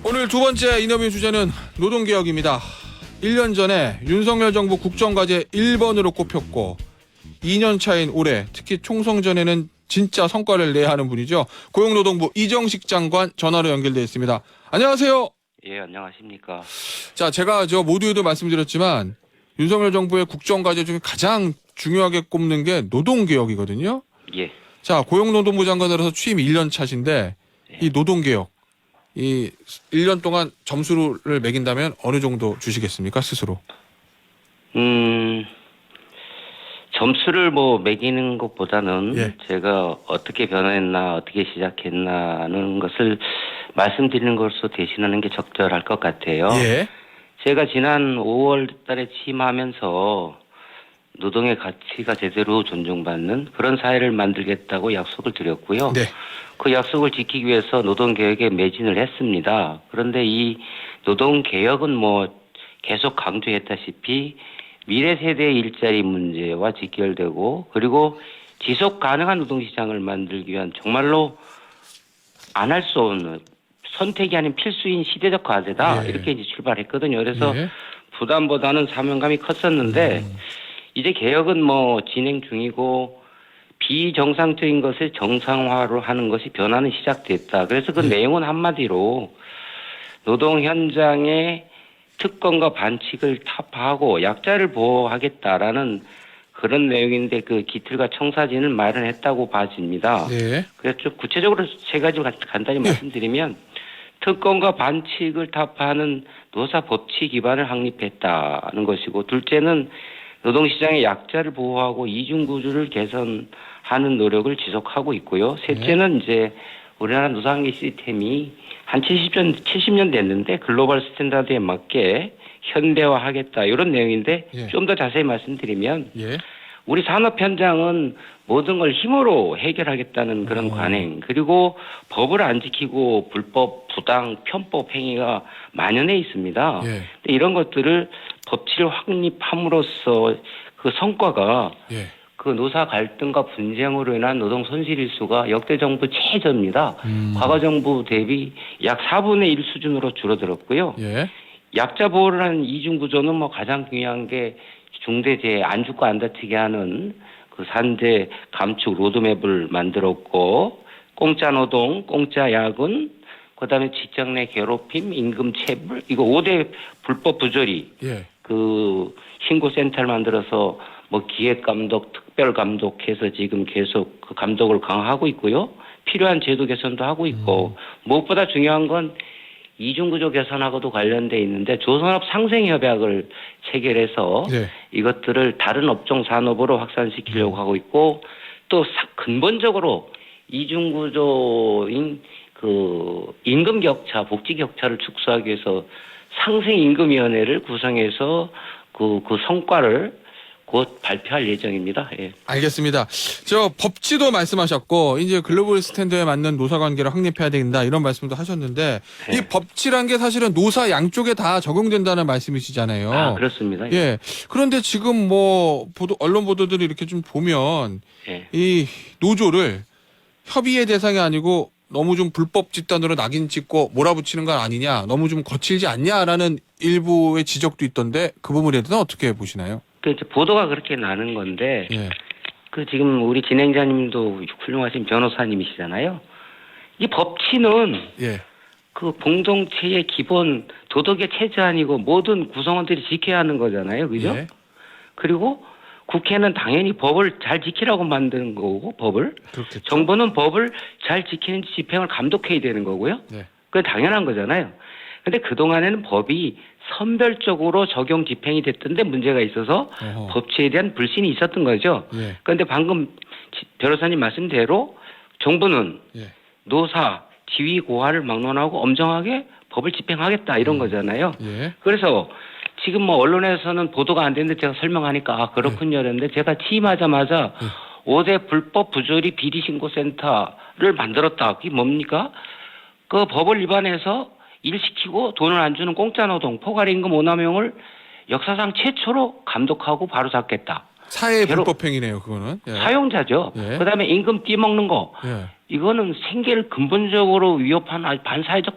오늘 두 번째 인터뷰 주제는 노동개혁입니다. 1년 전에 윤석열 정부 국정과제 1번으로 꼽혔고 2년 차인 올해 특히 총선 전에는 진짜 성과를 내야 하는 분이죠. 고용노동부 이정식 장관 전화로 연결돼 있습니다. 안녕하세요. 예, 안녕하십니까. 자, 제가 모두에도 말씀드렸지만 윤석열 정부의 국정과제 중에 가장 중요하게 꼽는 게 노동개혁이거든요. 예. 자, 고용노동부 장관으로서 취임 1년 차신데 이 노동개혁 이 1년 동안 점수를 매긴다면 어느 정도 주시겠습니까, 스스로? 점수를 매기는 것보다는 제가 어떻게 변화했나, 어떻게 시작했나는 것을 말씀드리는 것으로 대신하는 게 적절할 것 같아요. 예. 제가 지난 5월 달에 취임하면서 노동의 가치가 제대로 존중받는 그런 사회를 만들겠다고 약속을 드렸고요. 네. 그 약속을 지키기 위해서 노동개혁에 매진을 했습니다. 그런데 이 노동개혁은 계속 강조했다시피 미래 세대의 일자리 문제와 직결되고 그리고 지속 가능한 노동시장을 만들기 위한 정말로 안 할 수 없는 선택이 아닌 필수인 시대적 과제다. 이렇게 이제 출발했거든요. 그래서 부담보다는 사명감이 컸었는데 이제 개혁은 진행 중이고 비정상적인 것을 정상화로 하는 것이 변화는 시작됐다. 그래서 그 내용은 한마디로 노동 현장의 특권과 반칙을 타파하고 약자를 보호하겠다라는 그런 내용인데 그 기틀과 청사진을 마련했다고 봐집니다. 네. 그래서 좀 구체적으로 세 가지를 간단히 말씀드리면 특권과 반칙을 타파하는 노사 법치 기반을 확립했다는 것이고 둘째는 노동시장의 약자를 보호하고 이중구조를 개선하는 노력을 지속하고 있고요. 셋째는 이제 우리나라 노사관계 시스템이 한 70년 됐는데 글로벌 스탠다드에 맞게 현대화하겠다 이런 내용인데 좀 더 자세히 말씀드리면 우리 산업 현장은 모든 걸 힘으로 해결하겠다는 그런 관행 그리고 법을 안 지키고 불법, 부당, 편법 행위가 만연해 있습니다. 이런 것들을 법치를 확립함으로써 그 성과가 그 노사 갈등과 분쟁으로 인한 노동 손실 일수가 역대 정부 최저입니다. 과거 정부 대비 약 4분의 1 수준으로 줄어들었고요. 약자 보호를 하는 이중 구조는 가장 중요한 게 중대재해 안 죽고 안 다치게 하는 그 산재 감축 로드맵을 만들었고 공짜 노동, 공짜 야근, 그다음에 직장 내 괴롭힘, 임금 체불 이거 5대 불법 부조리 그 신고센터를 만들어서 기획 감독, 특별 감독해서 지금 계속 그 감독을 강화하고 있고요. 필요한 제도 개선도 하고 있고 무엇보다 중요한 건 이중구조 개선하고도 관련돼 있는데 조선업 상생협약을 체결해서 이것들을 다른 업종 산업으로 확산시키려고 하고 있고 또 근본적으로 이중구조인 그 임금 격차, 복지 격차를 축소하기 위해서 상생임금위원회를 구성해서 그 성과를 곧 발표할 예정입니다. 알겠습니다. 법치도 말씀하셨고 이제 글로벌 스탠드에 맞는 노사 관계를 확립해야 된다 이런 말씀도 하셨는데 이 법치란 게 사실은 노사 양쪽에 다 적용된다는 말씀이시잖아요. 아, 그렇습니다. 그런데 지금 언론 보도들을 이렇게 좀 보면 이 노조를 협의의 대상이 아니고 너무 좀 불법 집단으로 낙인 찍고 몰아붙이는 건 아니냐, 너무 좀 거칠지 않냐라는 일부의 지적도 있던데 그 부분에 대해서는 어떻게 보시나요? 보도가 그렇게 나는 건데 그 지금 우리 진행자님도 훌륭하신 변호사님이시잖아요. 이 법치는 그 공동체의 기본 도덕의 최저한이고 모든 구성원들이 지켜야 하는 거잖아요. 그죠? 그리고 국회는 당연히 법을 잘 지키라고 만드는 거고 법을. 그렇겠죠. 정부는 법을 잘 지키는지 집행을 감독해야 되는 거고요. 그게 당연한 거잖아요. 근데 그동안에는 법이 선별적으로 적용 집행이 됐던데 문제가 있어서 법치에 대한 불신이 있었던 거죠. 그런데 방금 변호사님 말씀대로 정부는 노사, 지위 고하를 막론하고 엄정하게 법을 집행하겠다 이런 거잖아요. 그래서 지금 언론에서는 보도가 안 되는데 제가 설명하니까 그렇군요. 그런데 제가 취임하자마자 5대 불법 부조리 비리신고센터를 만들었다. 그게 뭡니까? 그 법을 위반해서 일 시키고 돈을 안 주는 공짜 노동, 포괄 임금 오남용을 역사상 최초로 감독하고 바로잡겠다. 사회 불법 행위네요, 그거는. 사용자죠. 그다음에 임금 띠먹는 거. 이거는 생계를 근본적으로 위협하는 반사회적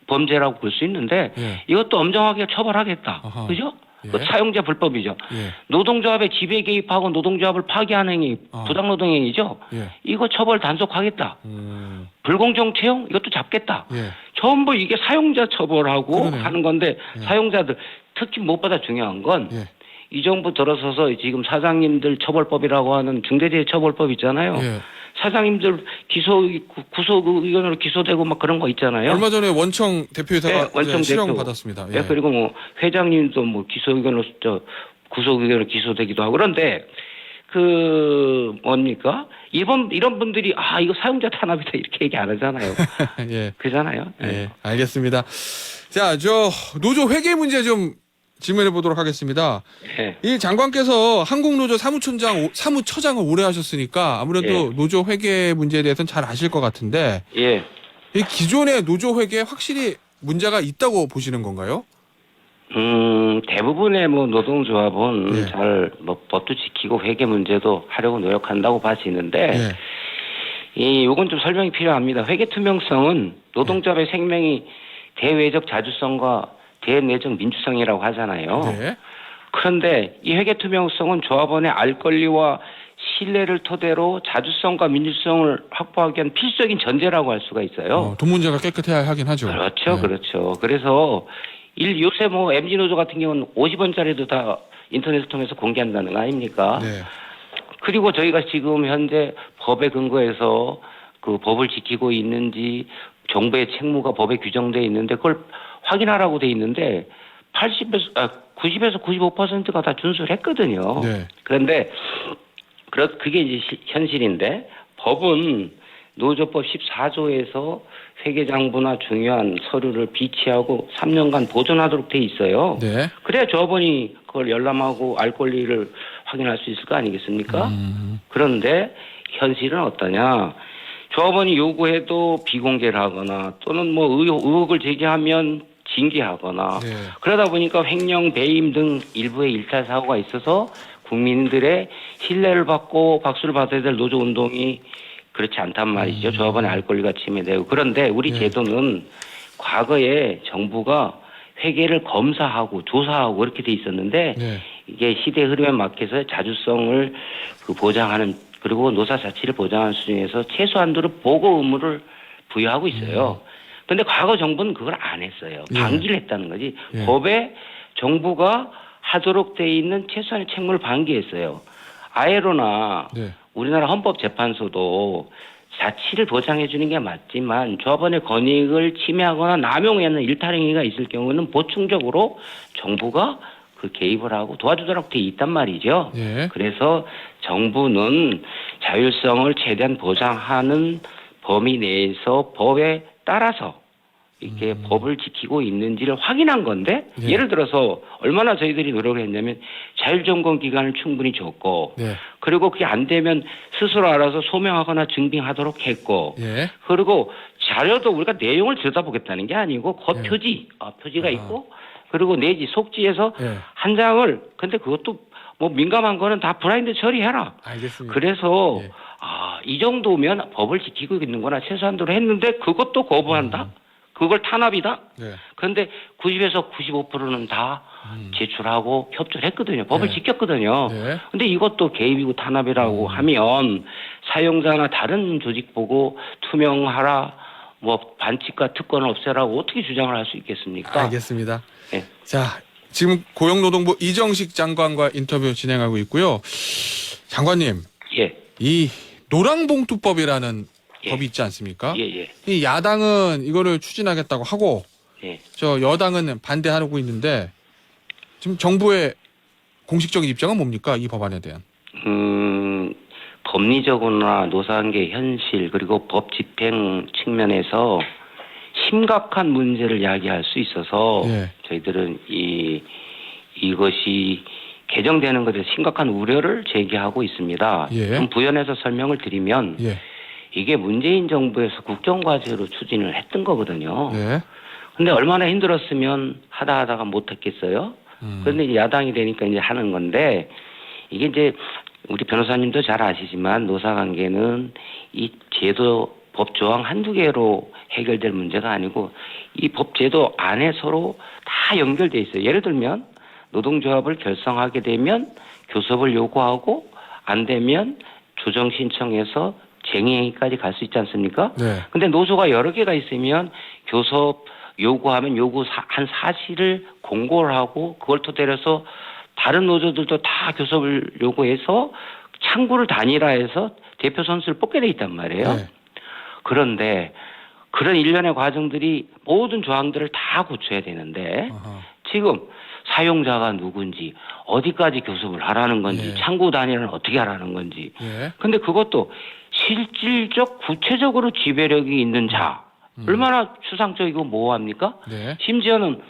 범죄라고 볼 수 있는데 예. 이것도 엄정하게 처벌하겠다. 아하. 그죠? 예. 그 사용자 불법이죠. 예. 노동조합의 지배 개입하고 노동조합을 파기하는 행위, 아. 부당노동행위죠. 예. 이거 처벌 단속하겠다. 불공정 채용 이것도 잡겠다. 예. 전부 이게 사용자 처벌하고 그러네요. 하는 건데 예. 사용자들 특히 무엇보다 중요한 건 이 예. 정부 들어서서 지금 사장님들 처벌법이라고 하는 중대재해처벌법 있잖아요. 예. 사장님들 구속 의견으로 기소되고 막 그런 거 있잖아요. 얼마 전에 원청 대표이사가 네, 원청 실형 대표. 받았습니다. 네, 그리고 뭐 회장님도 뭐 기소 의견으로 구속 의견으로 기소되기도 하고 그런데 그 뭡니까? 이런 분들이 이거 사용자 탄압이다 이렇게 얘기 안 하잖아요. 예. 그잖아요. 예. 알겠습니다. 자, 노조 회계 문제 좀 질문해 보도록 하겠습니다. 예. 이 장관께서 한국노조 사무처장을 오래 하셨으니까 아무래도 예. 노조 회계 문제에 대해서는 잘 아실 것 같은데 예. 이 기존의 노조 회계에 확실히 문제가 있다고 보시는 건가요? 대부분의 뭐 노동조합은 예. 잘 뭐 법도 지키고 회계 문제도 하려고 노력한다고 봐지는데 예. 요건 좀 설명이 필요합니다. 회계 투명성은 노동조합의 생명이 대외적 자주성과 대내적 민주성이라고 하잖아요. 네. 그런데 이 회계 투명성은 조합원의 알 권리와 신뢰를 토대로 자주성과 민주성을 확보하기 위한 필수적인 전제라고 할 수가 있어요. 돈 문제가 깨끗해야 하긴 하죠. 그렇죠, 네. 그렇죠. 그래서 요새 뭐 MG 노조 같은 경우는 50원짜리도 다 인터넷을 통해서 공개한다는 거 아닙니까? 네. 그리고 저희가 지금 현재 법에 근거해서 그 법을 지키고 있는지 정부의 책무가 법에 규정되어 있는데 그걸 확인하라고 돼 있는데 90에서 95%가 다 준수를 했거든요. 네. 그런데 그게 이제 현실인데 법은 노조법 14조에서 회계장부나 중요한 서류를 비치하고 3년간 보존하도록 돼 있어요. 네. 그래야 조합원이 그걸 열람하고 알 권리를 확인할 수 있을 거 아니겠습니까? 그런데 현실은 어떠냐? 조합원이 요구해도 비공개를 하거나 또는 뭐 의혹을 제기하면 징계하거나 네. 그러다 보니까 횡령, 배임 등 일부의 일탈 사고가 있어서 국민들의 신뢰를 받고 박수를 받아야 될 노조 운동이 그렇지 않단 말이죠. 조합원의 알 권리가 침해되고. 그런데 우리 네. 제도는 과거에 정부가 회계를 검사하고 조사하고 그렇게 돼 있었는데 네. 이게 시대 흐름에 맞게서 자주성을 보장하는 그리고 노사 자치를 보장하는 수준에서 최소한도로 보고 의무를 부여하고 있어요. 그런데 과거 정부는 그걸 안 했어요. 방기를 했다는 거지. 예. 법에 정부가 하도록 돼 있는 최소한의 책무를 방기했어요. 아예로나 네. 우리나라 헌법재판소도 자치를 보장해 주는 게 맞지만 조합원의 권익을 침해하거나 남용하는 일탈행위가 있을 경우는 보충적으로 정부가 그 개입을 하고 도와주도록 돼 있단 말이죠. 예. 그래서 정부는 자율성을 최대한 보장하는 범위 내에서 법에 따라서 이렇게 법을 지키고 있는지를 확인한 건데 예. 예를 들어서 얼마나 저희들이 노력을 했냐면 자율점검 기간을 충분히 줬고 네. 그리고 그게 안 되면 스스로 알아서 소명하거나 증빙하도록 했고 예. 그리고 자료도 우리가 내용을 들여다보겠다는 게 아니고 그 표지, 표지가 있고 그리고 내지 속지에서 예. 한 장을 근데 그것도 뭐 민감한 거는 다 브라인드 처리해라. 알겠습니다. 그래서 예. 이 정도면 법을 지키고 있는구나 최소한도로 했는데 그것도 거부한다. 그걸 탄압이다. 네. 그런데 90에서 95%는 다 제출하고 협조를 했거든요. 법을 네. 지켰거든요. 네. 근데 이것도 개입이고 탄압이라고 하면 사용자나 다른 조직 보고 투명하라, 뭐 반칙과 특권을 없애라고 어떻게 주장을 할 수 있겠습니까? 알겠습니다. 네. 자, 지금 고용노동부 이정식 장관과 인터뷰 진행하고 있고요. 장관님, 예. 이 노랑봉투법이라는 예. 법이 있지 않습니까? 예. 이 야당은 이거를 추진하겠다고 하고 예. 저 여당은 반대하고 있는데 지금 정부의 공식적인 입장은 뭡니까? 이 법안에 대한. 법리적으로나 노사관계 현실 그리고 법 집행 측면에서 심각한 문제를 야기할 수 있어서 예. 저희들은 이것이 개정되는 것에 심각한 우려를 제기하고 있습니다. 예. 좀 부연해서 설명을 드리면 예. 이게 문재인 정부에서 국정과제로 추진을 했던 거거든요. 네. 근데 얼마나 힘들었으면 하다가 못했겠어요? 그런데 이제 야당이 되니까 이제 하는 건데 이게 이제 우리 변호사님도 잘 아시지만 노사관계는 이 제도 법 조항 한두 개로 해결될 문제가 아니고 이 법제도 안에 서로 다 연결돼 있어요. 예를 들면 노동조합을 결성하게 되면 교섭을 요구하고 안 되면 조정 신청해서 쟁의행위까지 갈 수 있지 않습니까? 네. 근데 노조가 여러 개가 있으면 교섭 요구하면 요구한 사실을 공고를 하고 그걸 토대로 해서 다른 노조들도 다 교섭을 요구해서 창구를 단일화해서 대표 선수를 뽑게 돼 있단 말이에요. 네. 그런데 그런 일련의 과정들이 모든 조항들을 다 갖춰야 되는데 아하. 지금 사용자가 누군지 어디까지 교섭을 하라는 건지 예. 창구 단위는 어떻게 하라는 건지 예. 근데 그것도 실질적 구체적으로 지배력이 있는 자 얼마나 추상적이고 모호합니까? 네. 심지어는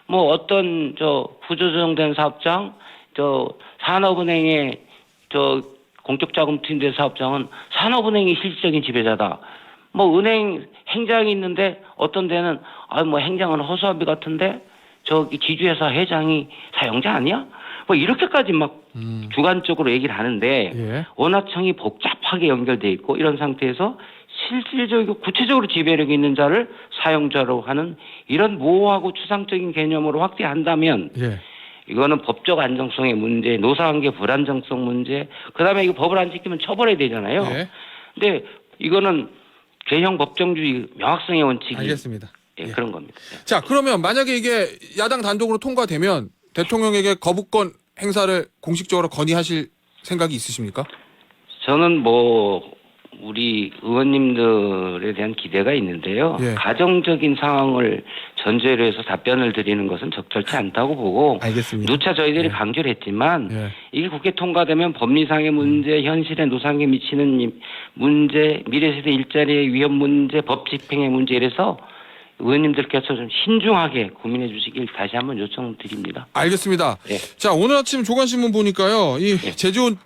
뭐 어떤 저 구조조정된 사업장 저 산업은행의 저 공적자금팀대 사업장은 산업은행이 실질적인 지배자다. 뭐 은행 행장이 있는데 어떤 데는 뭐 행장은 허수아비 같은데 저기 지주회사 회장이 사용자 아니야? 뭐 이렇게까지 막 주관적으로 얘기를 하는데 예. 원화청이 복잡하게 연결돼 있고 이런 상태에서 실질적이고 구체적으로 지배력이 있는 자를 사용자로 하는 이런 모호하고 추상적인 개념으로 확대한다면 예. 이거는 법적 안정성의 문제, 노사관계 불안정성 문제, 그다음에 이거 법을 안 지키면 처벌해야 되잖아요. 예. 근데 이거는 개형 법정주의 명확성의 원칙이 알겠습니다. 예, 예. 그런 겁니다. 자, 그러면 만약에 이게 야당 단독으로 통과되면 대통령에게 거부권 행사를 공식적으로 건의하실 생각이 있으십니까? 저는 뭐 우리 의원님들에 대한 기대가 있는데요. 예. 가정적인 상황을 전제로 해서 답변을 드리는 것은 적절치 않다고 보고 알겠습니다. 누차 저희들이 예. 강조를 했지만 예. 이게 국회 통과되면 법리상의 문제, 현실의 노상에 미치는 문제, 미래세대 일자리의 위험 문제, 법 집행의 문제 이래서 의원님들께서 좀 신중하게 고민해 주시길 다시 한번 요청드립니다. 알겠습니다. 예. 자, 오늘 아침 조간신문 보니까요. 이 예.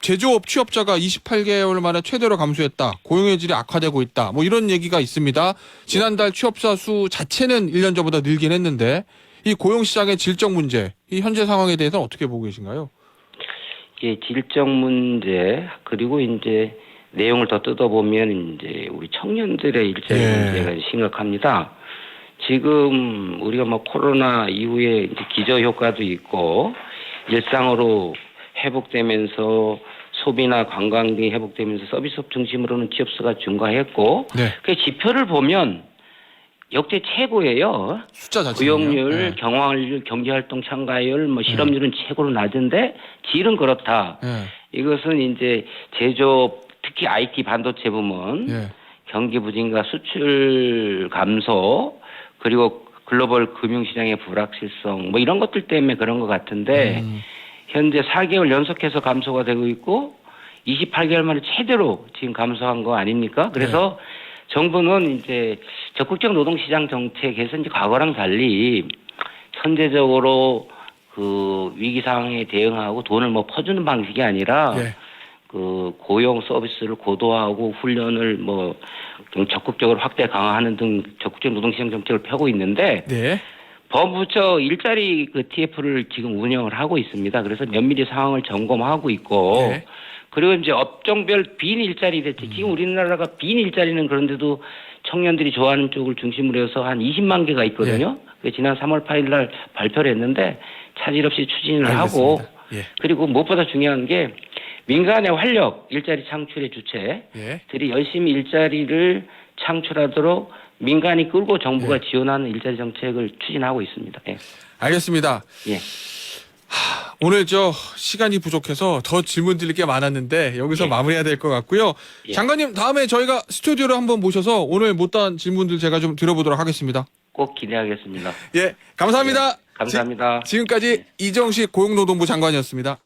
제조업 취업자가 28개월 만에 최대로 감소했다. 고용의 질이 악화되고 있다. 뭐 이런 얘기가 있습니다. 지난달 취업자 수 자체는 1년 전보다 늘긴 했는데 이 고용시장의 질적 문제, 이 현재 상황에 대해서는 어떻게 보고 계신가요? 예, 질적 문제 그리고 이제 내용을 더 뜯어보면 이제 우리 청년들의 일자리 예. 문제가 심각합니다. 지금 우리가 뭐 코로나 이후에 이제 기저 효과도 있고 일상으로 회복되면서 소비나 관광 등이 회복되면서 서비스업 중심으로는 취업 수가 증가했고 네. 그 지표를 보면 역대 최고예요. 숫자 자체는요. 고용률, 네. 경화율, 경제활동 참가율, 뭐 실업률은 최고로 낮은데 질은 그렇다. 예. 이것은 이제 제조업 특히 IT 반도체 부문 예. 경기 부진과 수출 감소 그리고 글로벌 금융시장의 불확실성 뭐 이런 것들 때문에 그런 것 같은데 현재 4개월 연속해서 감소가 되고 있고 28개월 만에 최대로 지금 감소한 거 아닙니까? 그래서 정부는 이제 적극적 노동시장 정책에서 이제 과거랑 달리 선제적으로 그 위기 상황에 대응하고 돈을 뭐 퍼주는 방식이 아니라 예. 그 고용 서비스를 고도화하고 훈련을 뭐 적극적으로 확대 강화하는 등 적극적 노동시장 정책을 펴고 있는데 네. 법부처 일자리 그 TF를 지금 운영을 하고 있습니다. 그래서 면밀히 상황을 점검하고 있고 네. 그리고 이제 업종별 빈 일자리 대책 지금 우리나라가 빈 일자리는 그런데도 청년들이 좋아하는 쪽을 중심으로 해서 한 20만 개가 있거든요. 그래서 지난 3월 8일 날 발표를 했는데 차질 없이 추진을 하고 예. 그리고 무엇보다 중요한 게 민간의 활력 일자리 창출의 주체들이 예. 열심히 일자리를 창출하도록 민간이 끌고 정부가 지원하는 일자리 정책을 추진하고 있습니다. 예. 알겠습니다. 예. 오늘 저 시간이 부족해서 더 질문 드릴 게 많았는데 여기서 예. 마무리해야 될 것 같고요. 예. 장관님 다음에 저희가 스튜디오로 한번 모셔서 오늘 못다한 질문들 제가 좀 들어보도록 하겠습니다. 꼭 기대하겠습니다. 예, 감사합니다. 감사합니다. 지금까지 이정식 고용노동부 장관이었습니다.